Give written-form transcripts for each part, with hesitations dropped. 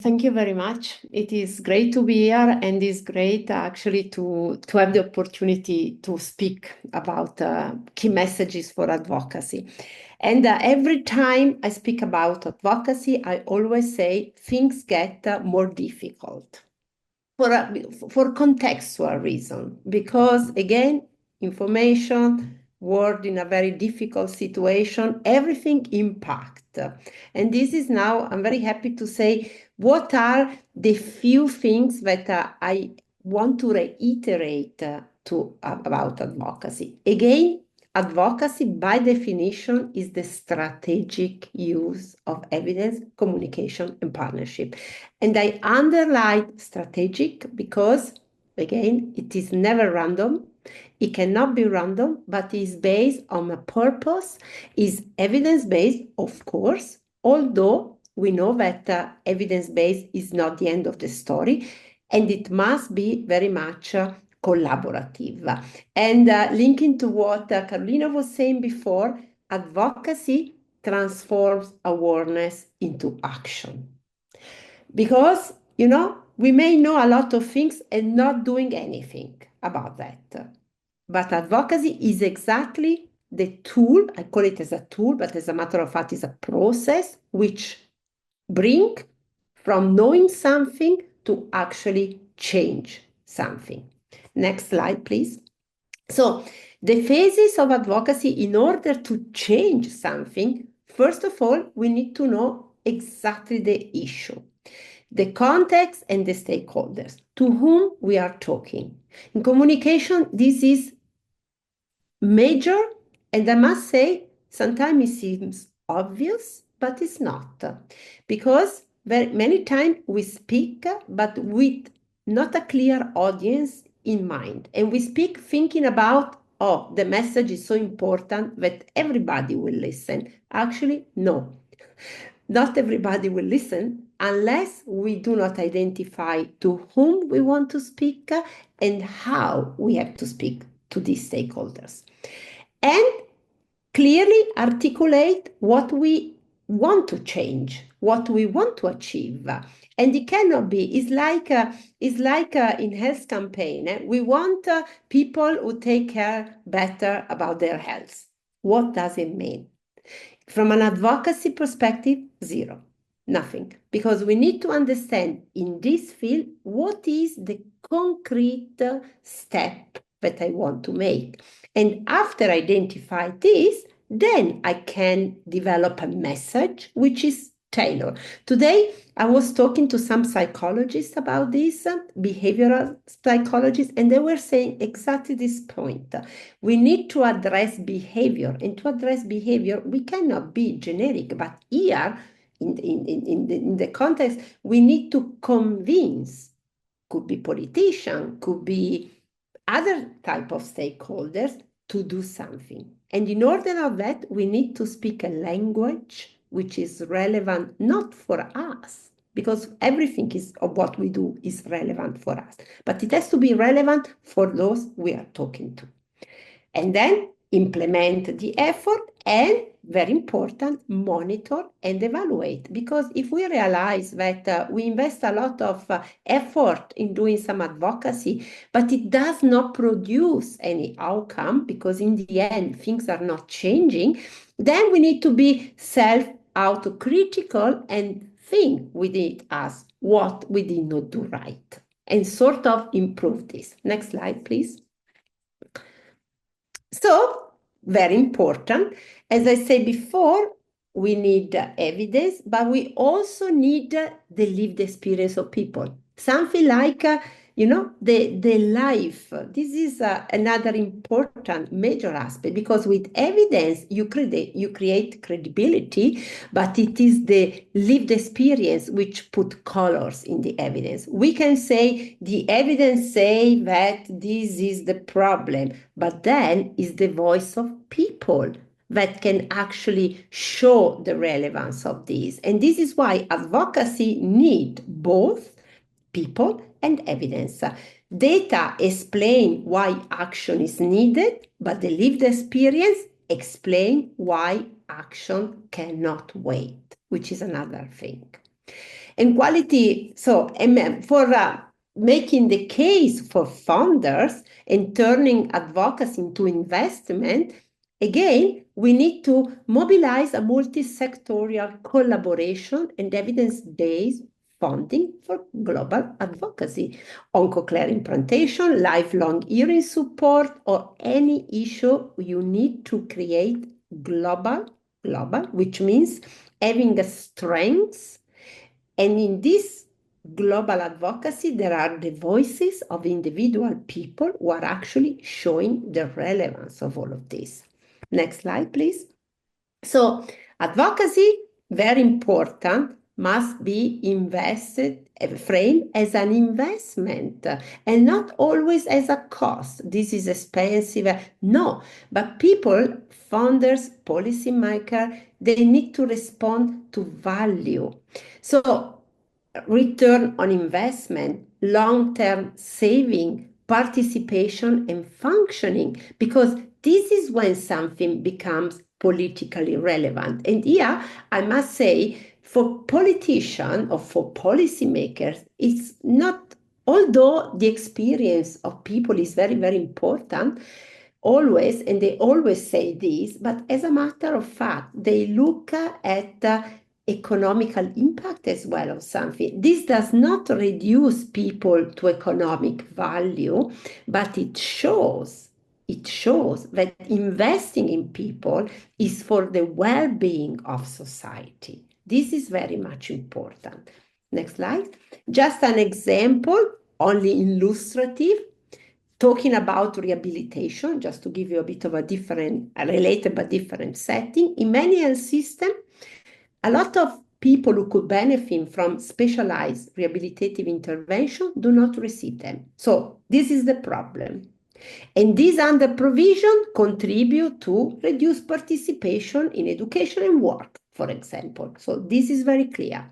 Thank you very much. It is great to be here, and it's great actually to have the opportunity to speak about key messages for advocacy. And every time I speak about advocacy, I always say things get more difficult for contextual reason, because again, information, word in a very difficult situation, everything impact. And this is now, I'm very happy to say, what are the few things that I want to reiterate about advocacy. Again, advocacy, by definition, is the strategic use of evidence, communication, and partnership. And I underline strategic because, again, it is never random. It cannot be random, but is based on a purpose, is evidence-based, of course, although we know that evidence-based is not the end of the story, and it must be very much collaborative. And linking to what Carolina was saying before, advocacy transforms awareness into action. Because, we may know a lot of things and not doing anything about that. But advocacy is exactly the tool, I call it as a tool, but as a matter of fact, it's a process which bring from knowing something to actually change something. Next slide, please. So the phases of advocacy, in order to change something, first of all, we need to know exactly the issue, the context and the stakeholders to whom we are talking. In communication, this is major, and I must say, sometimes it seems obvious, but it's not. Because very many times we speak, but with not a clear audience in mind. And we speak thinking about, oh, the message is so important that everybody will listen. Actually, no. Not everybody will listen unless we do not identify to whom we want to speak and how we have to speak to these stakeholders. And clearly articulate what we want to change, what we want to achieve. And it cannot be, it's like in health campaign, we want people who take care better about their health. What does it mean? From an advocacy perspective, zero, nothing. Because we need to understand in this field what is the concrete step that I want to make. And after identify this, then I can develop a message which is tailored. Today, I was talking to some psychologists about this, behavioral psychologists, and they were saying exactly this point. We need to address behavior, and to address behavior, we cannot be generic, but here, in the context, we need to convince, could be politician, could be other type of stakeholders, to do something. And in order of that, we need to speak a language which is relevant not for us, because everything of what we do is relevant for us, but it has to be relevant for those we are talking to. And then implement the effort, and very important, monitor and evaluate. Because if we realize that we invest a lot of effort in doing some advocacy, but it does not produce any outcome, because in the end things are not changing, then we need to be self-autocritical and think within us what we did not do right, and sort of improve this. Next slide, please. So, very important. As I said before, we need evidence, but we also need the lived experience of people. Something like, the life. This is another important major aspect, because with evidence, you create credibility, but it is the lived experience which put colors in the evidence. We can say the evidence say that this is the problem, but then is the voice of people that can actually show the relevance of this. And this is why advocacy need both people and evidence. Data explain why action is needed, but the lived experience explain why action cannot wait, which is another thing. And quality, so for making the case for founders and turning advocacy into investment, again, we need to mobilize a multi-sectorial collaboration and evidence-based funding for global advocacy, oncocare implantation, lifelong hearing support, or any issue you need to create global, which means having a strength. And in this global advocacy, there are the voices of individual people who are actually showing the relevance of all of this. Next slide, please. So advocacy, very important, must be invested, framed as an investment and not always as a cost. This is expensive. No, but people, founders, policymakers, they need to respond to value. So return on investment, long-term saving, participation, and functioning, because this is when something becomes politically relevant. And here, I must say, for politicians or for policymakers, it's not, although the experience of people is very, very important, always, and they always say this, but as a matter of fact, they look at economical impact as well of something. This does not reduce people to economic value, but it shows that investing in people is for the well-being of society. This is very much important. Next slide. Just an example, only illustrative, talking about rehabilitation, just to give you a bit of a different, related but different setting. In many health systems, a lot of people who could benefit from specialized rehabilitative intervention do not receive them. So this is the problem. And this under provision contribute to reduce participation in education and work, for example. So this is very clear.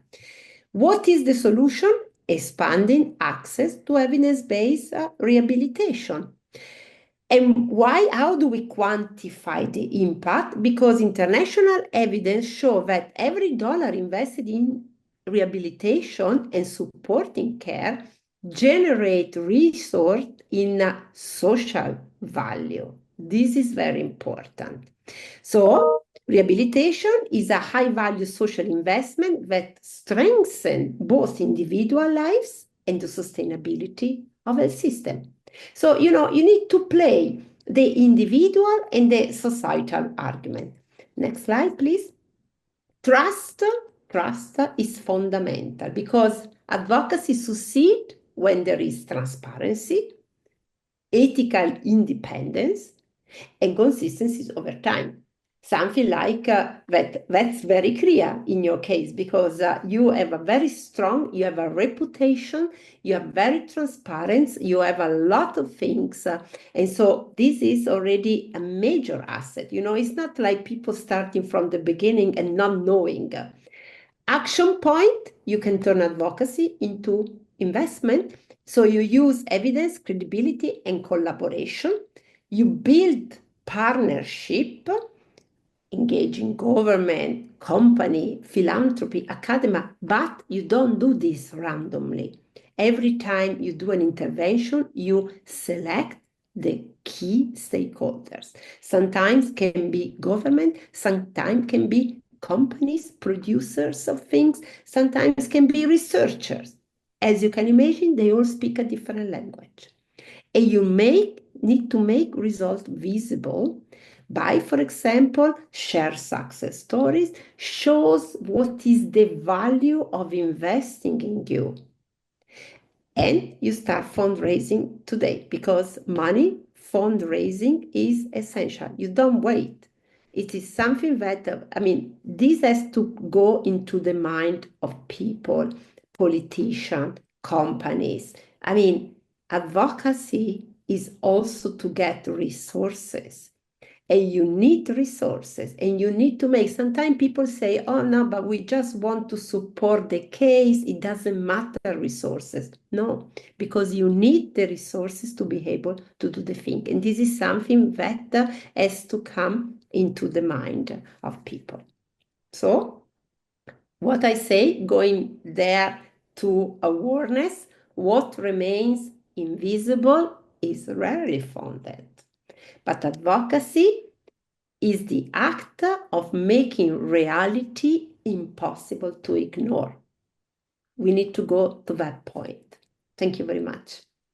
What is the solution? Expanding access to evidence-based rehabilitation. And why? How do we quantify the impact? Because international evidence show that every dollar invested in rehabilitation and supporting care generate resource in social value. This is very important. So rehabilitation is a high-value social investment that strengthens both individual lives and the sustainability of a system. So, you need to play the individual and the societal argument. Next slide, please. Trust is fundamental because advocacy succeeds when there is transparency, ethical independence, and consistency over time. Something like that's very clear in your case because you have you have a reputation, you are very transparent, you have a lot of things. And so this is already a major asset. It's not like people starting from the beginning and not knowing. Action point, you can turn advocacy into investment. So you use evidence, credibility, and collaboration. You build partnership, engaging government, company, philanthropy, academia, but you don't do this randomly. Every time you do an intervention, you select the key stakeholders. Sometimes can be government, sometimes can be companies, producers of things, sometimes can be researchers. As you can imagine, they all speak a different language. And you need to make results visible by, for example, share success stories, shows what is the value of investing in you. And you start fundraising today because fundraising is essential. You don't wait. It is something that, this has to go into the mind of people, politicians, companies. Advocacy is also to get resources. And you need resources and you need to make, sometimes people say, oh no, but we just want to support the case. It doesn't matter resources. No, because you need the resources to be able to do the thing. And this is something that has to come into the mind of people. So What I say, going there to awareness, what remains invisible is rarely founded. But advocacy is the act of making reality impossible to ignore. We need to go to that point. Thank you very much.